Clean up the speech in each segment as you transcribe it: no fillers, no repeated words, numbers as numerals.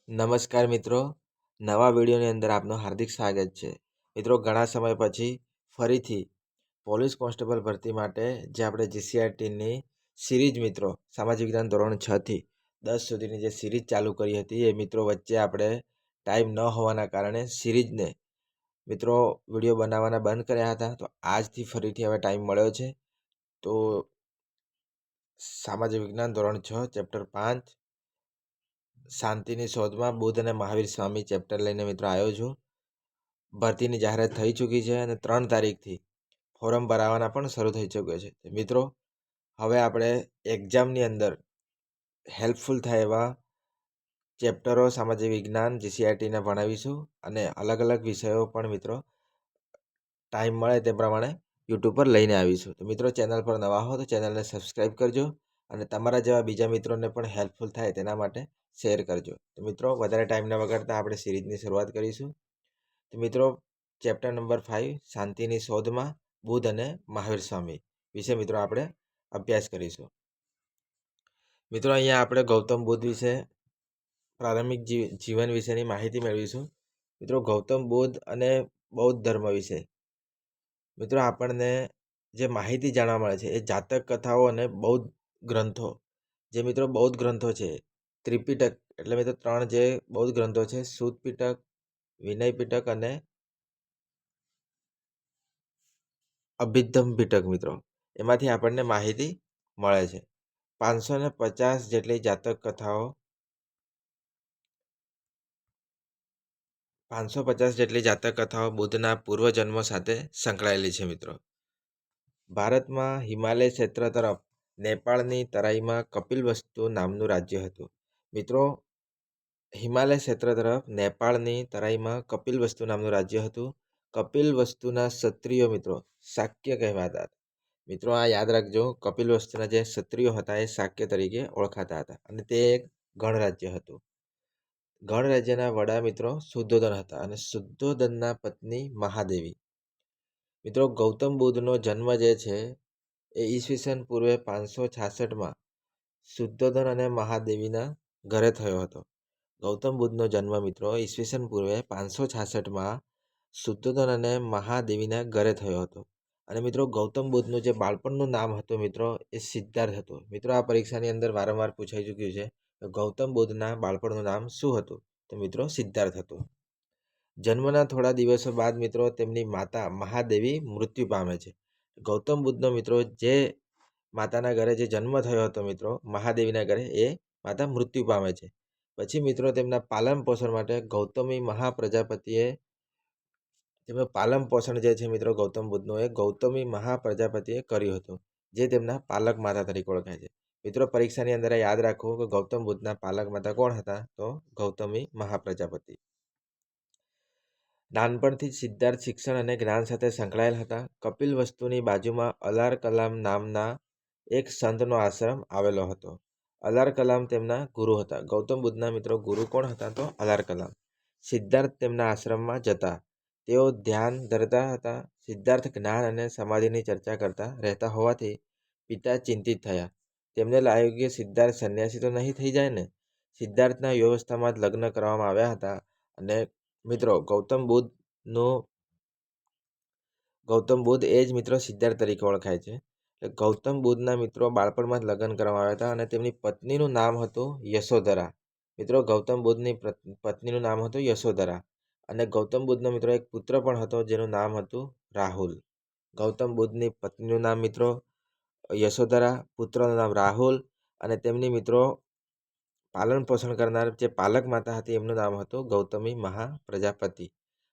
નમસ્કાર મિત્રો, નવા વિડીયોની અંદર આપનું હાર્દિક સ્વાગત છે. મિત્રો, ઘણા સમય પછી ફરીથી પોલીસ કોન્સ્ટેબલ ભરતી માટે જે આપણે જીસીઆરટીની સિરીઝ મિત્રો સામાજિક વિજ્ઞાન ધોરણ 6 થી 10 સુધીની જે સિરીઝ ચાલુ કરી હતી એ મિત્રો વચ્ચે આપણે ટાઈમ ન હોવાના કારણે સિરીઝને મિત્રો વિડીયો બનાવવાના બંધ કર્યા હતા. તો આજથી ફરીથી હવે ટાઈમ મળ્યો છે. તો સામાજિક વિજ્ઞાન ધોરણ 6 ચેપ્ટર 5 શાંતિની શોધમાં બુદ્ધ અને મહાવીર સ્વામી ચેપ્ટર લઈને મિત્રો આવ્યો છું. ભરતીની જાહેરાત થઈ ચૂકી છે અને 3 તારીખથી ફોરમ ભરાવાના પણ શરૂ થઈ ચૂક્યો છે. મિત્રો, હવે આપણે એક્ઝામની અંદર હેલ્પફુલ થાય એવા ચેપ્ટરો સામાજિક વિજ્ઞાન જીસીઆરટીના ભણાવીશું અને અલગ અલગ વિષયો પણ મિત્રો ટાઈમ મળે તે પ્રમાણે યુટ્યુબ પર લઈને આવીશું. તો મિત્રો, ચેનલ પર નવા હો તો ચેનલને સબસ્ક્રાઈબ કરજો અને તમારા જેવા બીજા મિત્રોને પણ હેલ્પફુલ થાય તેના માટે શેર કરજો. તો મિત્રો, વધારે ટાઈમ ન બગાડતા આપણે સિરીઝની શરૂઆત કરીશું. તો મિત્રો, ચેપ્ટર નંબર 5 શાંતિની શોધમાં બુદ્ધ અને મહાવીર સ્વામી વિશે મિત્રો આપણે અભ્યાસ કરીશું. મિત્રો, અહીંયા આપણે ગૌતમ બુદ્ધ વિશે પ્રારંભિક જીવન વિશેની માહિતી મેળવીશું. મિત્રો, ગૌતમ બુદ્ધ અને બૌદ્ધ ધર્મ વિશે મિત્રો આપણને જે માહિતી જાણવા મળે છે એ જાતક કથાઓ અને બૌદ્ધ ગ્રંથો, જે મિત્રો બૌદ્ધ ગ્રંથો છે, ત્રિપિટક એટલે મિત્રો 3 જે બૌદ્ધ ગ્રંથો છે, સુત પિટક, વિનય પિટક અને અભિધમ્મ પિટક મિત્રો, એમાંથી આપણને માહિતી મળે છે. 550 જેટલી જાતક કથાઓ 550 જેટલી જાતક કથાઓ બુદ્ધના પૂર્વજન્મો સાથે સંકળાયેલી છે. મિત્રો, ભારતમાં હિમાલય ક્ષેત્ર તરફ નેપાળની તરાઈમાં કપિલવસ્તુ નામનું રાજ્ય હતું. મિત્રો, હિમાલય ક્ષેત્ર તરફ નેપાળની તરાઈમાં કપિલવસ્તુ નામનું રાજ્ય હતું. કપિલવસ્તુના ક્ષત્રિયો મિત્રો શાક્ય કહેવાતા હતા. મિત્રો, આ યાદ રાખજો, કપિલવસ્તુના જે ક્ષત્રિયો હતા એ શાક્ય તરીકે ઓળખાતા હતા અને તે એક ગણરાજ્ય હતું. ગણરાજ્યના વડા મિત્રો શુદ્ધોધન હતા અને શુદ્ધોધનના પત્ની મહાદેવી. મિત્રો, ગૌતમ બુદ્ધનો જન્મ જે છે એ ઈસવીસન પૂર્વે 566માં શુદ્ધોધન અને મહાદેવીના ઘરે થયો હતો. ગૌતમ બુદ્ધનો જન્મ મિત્રો ઈસવીસન પૂર્વે 566માં શુદ્ધોધન અને મહાદેવીના ઘરે થયો હતો. અને મિત્રો, ગૌતમ બુદ્ધનું જે બાળપણનું નામ હતું મિત્રો એ સિદ્ધાર્થ હતું. મિત્રો, આ પરીક્ષાની અંદર વારંવાર પૂછાઈ ચૂક્યું છે. તો ગૌતમ બુદ્ધના બાળપણનું નામ શું હતું? તો મિત્રો સિદ્ધાર્થ હતું. જન્મના થોડા દિવસો બાદ મિત્રો તેમની માતા મહાદેવી મૃત્યુ પામે છે. ગૌતમ બુદ્ધનો મિત્રો જે માતાના ઘરે જે જન્મ થયો હતો મિત્રો મહાદેવીના ઘરે, એ માતા મૃત્યુ પામે છે. પછી મિત્રો તેમના પાલન પોષણ માટે ગૌતમી મહાપ્રજાપતિએ તેમનું પાલન પોષણ જે છે મિત્રો ગૌતમ બુદ્ધનું એ ગૌતમી મહાપ્રજાપતિએ કર્યું હતું, જે તેમના પાલક માતા તરીકે ઓળખાય છે. મિત્રો, પરીક્ષાની અંદર યાદ રાખવું કે ગૌતમ બુદ્ધના પાલક માતા કોણ હતા? તો ગૌતમી મહાપ્રજાપતિ. નાનપણથી જ સિદ્ધાર્થ શિક્ષણ અને જ્ઞાન સાથે સંકળાયેલ હતા. કપિલવસ્તુની બાજુમાં અલાર કલામ નામના એક સંતનો આશ્રમ આવેલો હતો. અલાર કલામ તેમના ગુરુ હતા. ગૌતમ બુદ્ધના મિત્રો ગુરુ કોણ હતા? તો અલાર કલામ. સિદ્ધાર્થ તેમના આશ્રમમાં જતા. તેઓ ધ્યાન ધરતા હતા. સિદ્ધાર્થ જ્ઞાન અને સમાધિની ચર્ચા કરતા રહેતા હોવાથી પિતા ચિંતિત થયા. તેમને લાગ્યું કે સિદ્ધાર્થ સંન્યાસી તો નહીં થઈ જાય ને. સિદ્ધાર્થના વ્યવસ્થામાં જ લગ્ન કરવામાં આવ્યા હતા. અને મિત્રો ગૌતમ બુદ્ધ એ જ મિત્રો સિદ્ધાર્થ તરીકે ઓળખાય છે. એટલે ગૌતમ બુદ્ધના મિત્રો બાળપણમાં જ લગ્ન કરવામાં આવ્યા હતા અને તેમની પત્નીનું નામ હતું યશોધરા. મિત્રો, ગૌતમ બુદ્ધની પત્નીનું નામ હતું યશોધરા અને ગૌતમ બુદ્ધનો મિત્રો એક પુત્ર પણ હતો જેનું નામ હતું રાહુલ. ગૌતમ બુદ્ધની પત્નીનું નામ મિત્રો યશોધરા, પુત્રનું નામ રાહુલ અને તેમની મિત્રો પાલન પોષણ કરનાર જે પાલક માતા હતી એમનું નામ હતું ગૌતમી મહાપ્રજાપતિ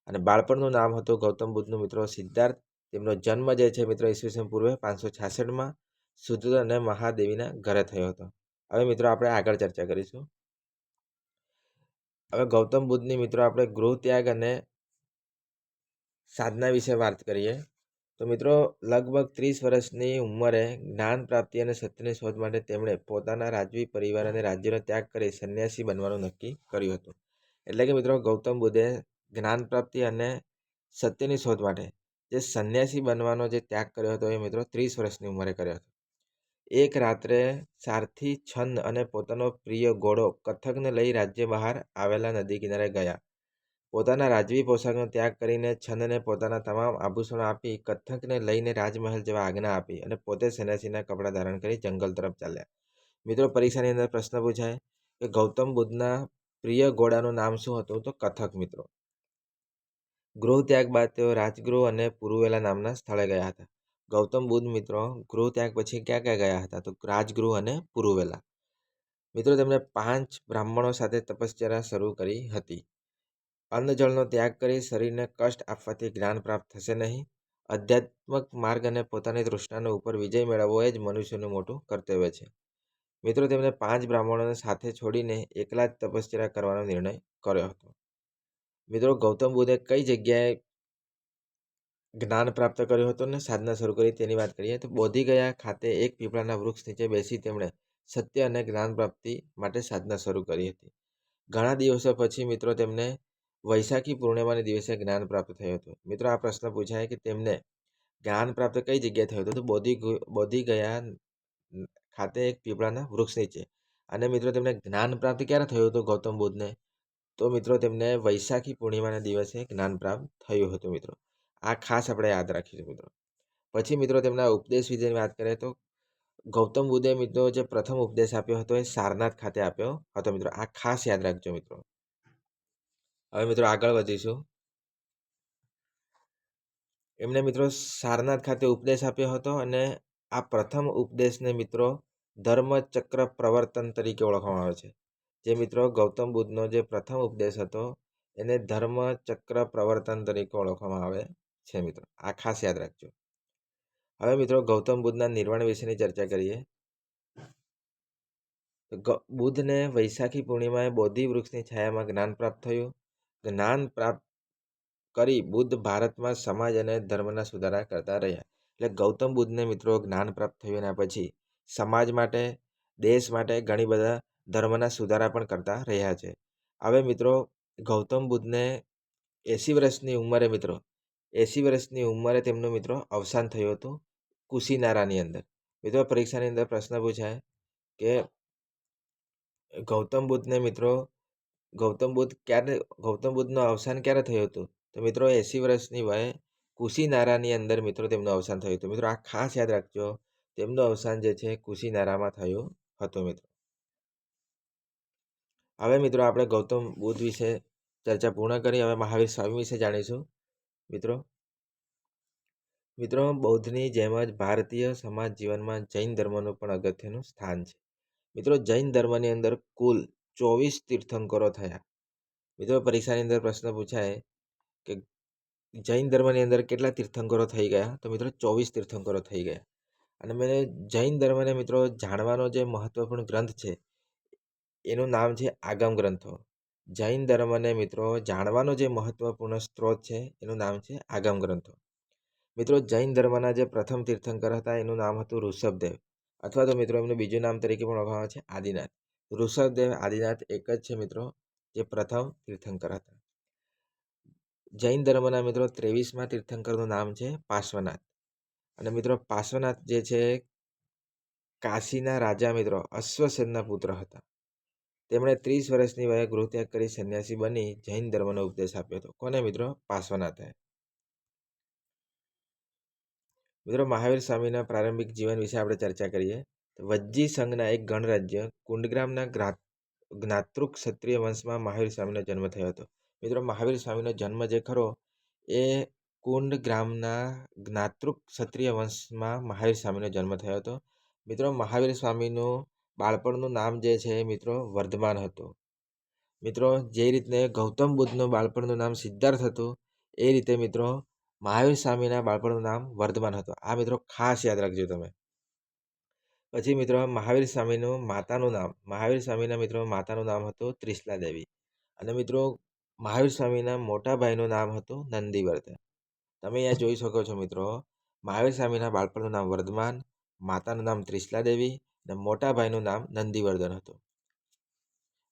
અને બાળપણનું નામ હતું ગૌતમ બુદ્ધનું મિત્રો સિદ્ધાર્થ. તેમનો જન્મ જે છે મિત્રો ઈસવીસન પૂર્વે 566માં શુદ્ધોધન અને મહાદેવીના ઘરે થયો હતો. હવે મિત્રો આપણે આગળ ચર્ચા કરીશું. હવે ગૌતમ બુદ્ધની મિત્રો આપણે ગૃહ ત્યાગ અને સાધના વિશે વાત કરીએ. તો મિત્રો લગભગ 30 વર્ષની ઉંમરે જ્ઞાન પ્રાપ્તિ અને સત્યની શોધ માટે તેમણે પોતાના રાજવી પરિવાર અને રાજ્યનો ત્યાગ કરી સંન્યાસી બનવાનું નક્કી કર્યું હતું. એટલે કે મિત્રો ગૌતમ બુદ્ધે જ્ઞાન પ્રાપ્તિ અને સત્યની શોધ માટે જે સંન્યાસી બનવાનો જે ત્યાગ કર્યો હતો એ મિત્રો 30 વર્ષની ઉંમરે કર્યો હતો. એક રાત્રે સારથી છંદ અને પોતાનો પ્રિય ઘોડો કથકને લઈ રાજ્ય બહાર આવેલા નદી કિનારે ગયા. પોતાના રાજવી પોશાકનો ત્યાગ કરીને છંદને પોતાના તમામ આભૂષણો આપી કથકને લઈને રાજમહેલ જવા આજ્ઞા આપી અને પોતે સન્યાસીના કપડાં ધારણ કરી જંગલ તરફ ચાલ્યા. મિત્રો, પરીક્ષાની અંદર પ્રશ્ન પૂછાય કે ગૌતમ બુદ્ધના પ્રિય ઘોડાનું નામ શું હતું? તો કથક. મિત્રો, ગૃહ ત્યાગ બાદ તેઓ રાજગૃહ અને પુરુવેલા નામના સ્થળે ગયા હતા. ગૌતમ બુદ્ધ મિત્રો ગૃહ ત્યાગ પછી ક્યાં ક્યાં ગયા હતા? તો રાજગૃહ અને પુરુવેલા. મિત્રો, તેમણે 5 બ્રાહ્મણો સાથે તપશ્ચર્યા શરૂ કરી હતી. અન્ન જળનો ત્યાગ કરી શરીરને કષ્ટ આપવાથી જ્ઞાન પ્રાપ્ત થશે નહીં. આધ્યાત્મક માર્ગ અને પોતાની તૃષ્ણાનો ઉપર વિજય મેળવવો એ જ મનુષ્યનું મોટું કર્તવ્ય છે. મિત્રો, તેમણે 5 બ્રાહ્મણોને સાથે છોડીને એકલા જ તપશ્ચર્યા કરવાનો નિર્ણય કર્યો હતો. મિત્રો, ગૌતમ બુદ્ધે કઈ જગ્યાએ જ્ઞાન પ્રાપ્ત કર્યું હતું ને સાધના શરૂ કરી તેની વાત કરીએ તો બોધિગયા ખાતે એક પીપળાના વૃક્ષ નીચે બેસી તેમણે સત્ય અને જ્ઞાન પ્રાપ્તિ માટે સાધના શરૂ કરી હતી. ઘણા દિવસો પછી મિત્રો તેમને વૈશાખી પૂર્ણિમાના દિવસે જ્ઞાન પ્રાપ્ત થયું હતું. મિત્રો, આ પ્રશ્ન પૂછાય કે તેમને જ્ઞાન પ્રાપ્ત કઈ જગ્યાએ થયું હતું? તો બોધિગયા ખાતે એક પીપળાના વૃક્ષ નીચે. અને મિત્રો તેમને જ્ઞાન પ્રાપ્ત ક્યારે થયું હતું ગૌતમ બુદ્ધને? તો મિત્રો તેમને વૈશાખી પૂર્ણિમાના દિવસે જ્ઞાન પ્રાપ્ત થયું હતું. મિત્રો, આ ખાસ આપણે યાદ રાખીશું. મિત્રો, પછી મિત્રો તેમના ઉપદેશ વિશેની વાત કરીએ તો ગૌતમ બુદ્ધે મિત્રો જે પ્રથમ ઉપદેશ આપ્યો હતો એ સારનાથ ખાતે આપ્યો હતો. મિત્રો, આ ખાસ યાદ રાખજો. મિત્રો, હવે મિત્રો આગળ વધીશું. એમણે મિત્રો સારનાથ ખાતે ઉપદેશ આપ્યો હતો અને આ પ્રથમ ઉપદેશને મિત્રો ધર્મચક્ર પ્રવર્તન તરીકે ઓળખવામાં આવે છે. જે મિત્રો ગૌતમ બુદ્ધનો જે પ્રથમ ઉપદેશ હતો એને ધર્મચક્ર પ્રવર્તન તરીકે ઓળખવામાં આવે છે. મિત્રો, આ ખાસ યાદ રાખજો. હવે મિત્રો ગૌતમ બુદ્ધના નિર્વાણ વિશેની ચર્ચા કરીએ. બુદ્ધને વૈશાખી પૂર્ણિમાએ બોધિ વૃક્ષની છાયામાં જ્ઞાન પ્રાપ્ત થયું. જ્ઞાન પ્રાપ્ત કરી બુદ્ધ ભારતમાં સમાજ અને ધર્મના સુધારા કરતા રહ્યા. એટલે ગૌતમ બુદ્ધને મિત્રો જ્ઞાન પ્રાપ્ત થયું એના પછી સમાજ માટે, દેશ માટે ઘણી બધા ધર્મના સુધારા પણ કરતા રહ્યા છે. હવે મિત્રો ગૌતમ બુદ્ધને 80 વર્ષની ઉંમરે મિત્રો 80 વર્ષની ઉંમરે તેમનું મિત્રો અવસાન થયું હતું કુશીનારાની અંદર. મિત્રો, પરીક્ષાની અંદર પ્રશ્ન પૂછાય કે ગૌતમ બુદ્ધનું અવસાન ક્યારે થયું હતું? તો મિત્રો 80 વર્ષની વયે કુશીનારાની અંદર મિત્રો તેમનું અવસાન થયું હતું. મિત્રો, આ ખાસ યાદ રાખજો. તેમનું અવસાન જે છે કુશીનારામાં થયું હતું. મિત્રો, હવે મિત્રો આપણે ગૌતમ બુદ્ધ વિશે ચર્ચા પૂર્ણ કરી. હવે મહાવીર સ્વામી વિશે જાણીશું. મિત્રો બૌદ્ધની જેમ જ ભારતીય સમાજ જીવનમાં જૈન ધર્મનું પણ અગત્યનું સ્થાન છે. મિત્રો, જૈન ધર્મની અંદર કુલ 24 તીર્થંકરો થયા. મિત્રો, પરીક્ષાની અંદર પ્રશ્ન પૂછાય કે જૈન ધર્મની અંદર કેટલા તીર્થંકરો થઈ ગયા? તો મિત્રો 24 તીર્થંકરો થઈ ગયા. અને મેં જૈન ધર્મને મિત્રો જાણવાનો જે મહત્વપૂર્ણ ગ્રંથ છે એનું નામ છે આગમ ગ્રંથો. જૈન ધર્મને મિત્રો જાણવાનો જે મહત્વપૂર્ણ સ્ત્રોત છે એનું નામ છે આગમ ગ્રંથો. મિત્રો, જૈન ધર્મના જે પ્રથમ તીર્થંકર હતા એનું નામ હતું ઋષભદેવ, અથવા તો મિત્રો એમનું બીજું નામ તરીકે પણ ઓળખવામાં આવે છે આદિનાથ. ઋષભદેવ આદિનાથ એક જ છે મિત્રો જે પ્રથમ તીર્થંકર હતા. જૈન ધર્મના મિત્રો 23મા તીર્થંકરનું નામ છે પાર્શ્વનાથ. અને મિત્રો પાર્શ્વનાથ જે છે કાશીના રાજા મિત્રો અશ્વસેનના પુત્ર હતા. તેમણે 30 વર્ષની વયે ગૃહત્યાગ કરી સંન્યાસી બની જૈન ધર્મનો ઉપદેશ આપ્યો હતો. કોને મિત્રો? પાર્શ્વનાથે. મિત્રો, મહાવીર સ્વામીના પ્રારંભિક જીવન વિશે આપણે ચર્ચા કરીએ. વજ્જી સંઘના એક ગણરાજ્ય કુંડગ્રામના જ્ઞાતૃક ક્ષત્રિય વંશમાં મહાવીર સ્વામીનો જન્મ થયો હતો. મિત્રો, મહાવીર સ્વામીનો જન્મ જે ખરો એ કુંડગ્રામના જ્ઞાતૃક ક્ષત્રિય વંશમાં મહાવીર સ્વામીનો જન્મ થયો હતો. મિત્રો, મહાવીર સ્વામીનું બાળપણનું નામ જે છે મિત્રો વર્ધમાન હતું. મિત્રો, જે રીતે ગૌતમ બુદ્ધનું બાળપણનું નામ સિદ્ધાર્થ હતું એ રીતે મિત્રો મહાવીર સ્વામીના બાળપણનું નામ વર્ધમાન હતું. આ મિત્રો ખાસ યાદ રાખજો તમે. પછી મિત્રો મહાવીર સ્વામીના મિત્રો માતાનું નામ હતું ત્રિશલા દેવી. અને મિત્રો મહાવીર સ્વામીના મોટા ભાઈનું નામ હતું નંદીવર્ધન. તમે અહીંયા જોઈ શકો છો મિત્રો મહાવીર સ્વામીના બાળપણનું નામ વર્ધમાન, માતાનું નામ ત્રિશલા દેવી અને મોટા ભાઈનું નામ નંદીવર્ધન હતું.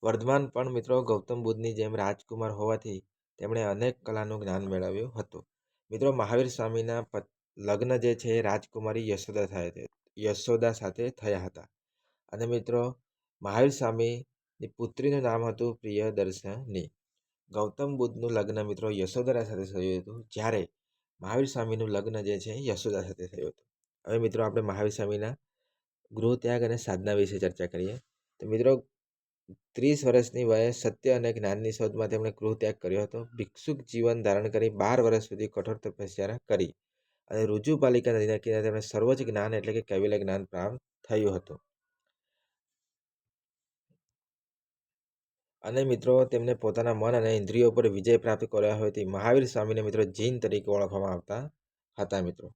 વર્ધમાન પણ મિત્રો ગૌતમ બુદ્ધની જેમ રાજકુમાર હોવાથી તેમણે અનેક કલાનું જ્ઞાન મેળવ્યું હતું. મિત્રો, મહાવીર સ્વામીના લગ્ન જે છે રાજકુમારી યશોદા સાથે થયા હતા. અને મિત્રો મહાવીર સ્વામીની પુત્રીનું નામ હતું પ્રિયદર્શની. ગૌતમ બુદ્ધનું લગ્ન મિત્રો યશોદરા સાથે થયું હતું, જ્યારે મહાવીર સ્વામીનું લગ્ન જે છે યશોદા સાથે થયું હતું. હવે મિત્રો આપણે મહાવીર સ્વામીના ગૃહ ત્યાગ અને સાધના વિશે ચર્ચા કરીએ. તો મિત્રો 30 વર્ષની વયે સત્ય અને જ્ઞાનની શોધમાં તેમણે ગૃહ ત્યાગ કર્યો હતો. ભિક્ષુક જીવન ધારણ કરી 12 વર્ષ સુધી કઠોર તપસ્યા કરી અને ઋજુપાલિકા નદીના કિનારે તેમણે સર્વોચ્ચ જ્ઞાન એટલે કે કૈવલ્ય જ્ઞાન પ્રાપ્ત થયું હતું. અને મિત્રો તેમને પોતાના મન અને ઇન્દ્રિયો પર વિજય પ્રાપ્ત કર્યો હોવાથી મહાવીર સ્વામીને મિત્રો જૈન તરીકે ઓળખવામાં આવતા હતા. મિત્રો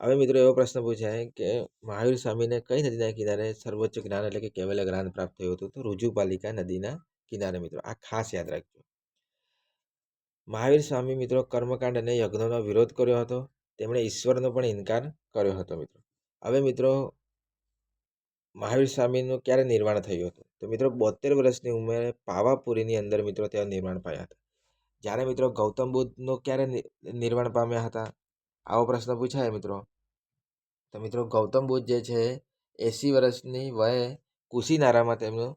હવે મિત્રો એવો પ્રશ્ન પૂછાય કે મહાવીર સ્વામીને કઈ નદીના કિનારે સર્વોચ્ચ જ્ઞાન એટલે કે કૈવલ્ય જ્ઞાન પ્રાપ્ત થયું હતું? તો ઋજુપાલિકા નદીના કિનારે. મિત્રો આ ખાસ યાદ રાખજો. મહાવીર સ્વામી મિત્રો કર્મકાંડ અને યજ્ઞનો વિરોધ કર્યો હતો. તેમણે ઈશ્વરનો પણ ઇનકાર કર્યો હતો. મિત્રો હવે મિત્રો મહાવીર સ્વામીનું ક્યારે નિર્વાણ થયું હતું? તો મિત્રો 72 વર્ષની ઉંમરે પાવાપુરીની અંદર મિત્રો તેઓ નિર્વાણ પામ્યા હતા. જ્યારે મિત્રો ગૌતમ બુદ્ધનું ક્યારે નિર્વાણ પામ્યા હતા? આવો પ્રશ્ન પૂછાય મિત્રો. તો મિત્રો ગૌતમ બુદ્ધ જે છે 80 વર્ષની વયે કુશીનારામાં તેમનું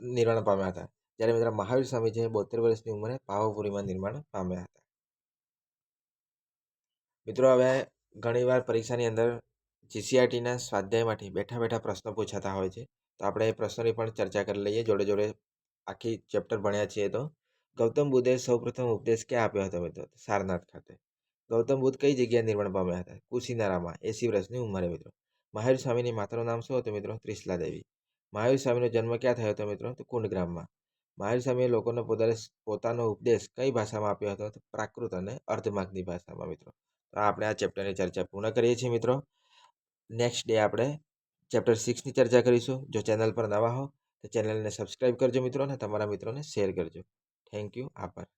નિર્વાણ પામ્યા હતા. જ્યારે મિત્રો મહાવીર સ્વામી છે 72 વર્ષની ઉંમરે પાવાપુરીમાં નિર્વાણ પામ્યા હતા. મિત્રો હવે ઘણીવાર પરીક્ષાની અંદર જીસીઆરટીના સ્વાધ્યાયમાંથી બેઠા બેઠા પ્રશ્નો પૂછાતા હોય છે. તો આપણે એ પ્રશ્નોની પણ ચર્ચા કરી લઈએ. જોડે જોડે આખી ચેપ્ટર ભણ્યા છીએ. તો ગૌતમ બુદ્ધે સૌપ્રથમ ઉપદેશ ક્યાં આપ્યો હતો મિત્રો? સારનાથ ખાતે. ગૌતમ બુદ્ધ કઈ જગ્યાએ નિર્વાણ પામ્યા હતા? કુશીનારામાં 80 વર્ષની ઉંમરે. મિત્રો મહાવીર સ્વામીની માતાનું નામ શું હતું મિત્રો? ત્રિશલા દેવી. મહાવીર સ્વામીનો જન્મ ક્યાં થયો હતો મિત્રો? તો કુંડગ્રામમાં. મહાવીર સ્વામીએ લોકોને પોતાનો ઉપદેશ કઈ ભાષામાં આપ્યો હતો? તો પ્રાકૃત અને અર્ધમાગધી ભાષામાં. મિત્રો તો આપણે આ ચેપ્ટરની ચર્ચા પૂર્ણ કરીએ છીએ. મિત્રો નેક્સ્ટ ડે આપણે ચેપ્ટર 6ની ચર્ચા કરીશું. જો ચેનલ પર નવા હો તો ચેનલને સબસ્ક્રાઈબ કરજો મિત્રો, અને તમારા મિત્રોને શેર કરજો. Thank you. આભાર.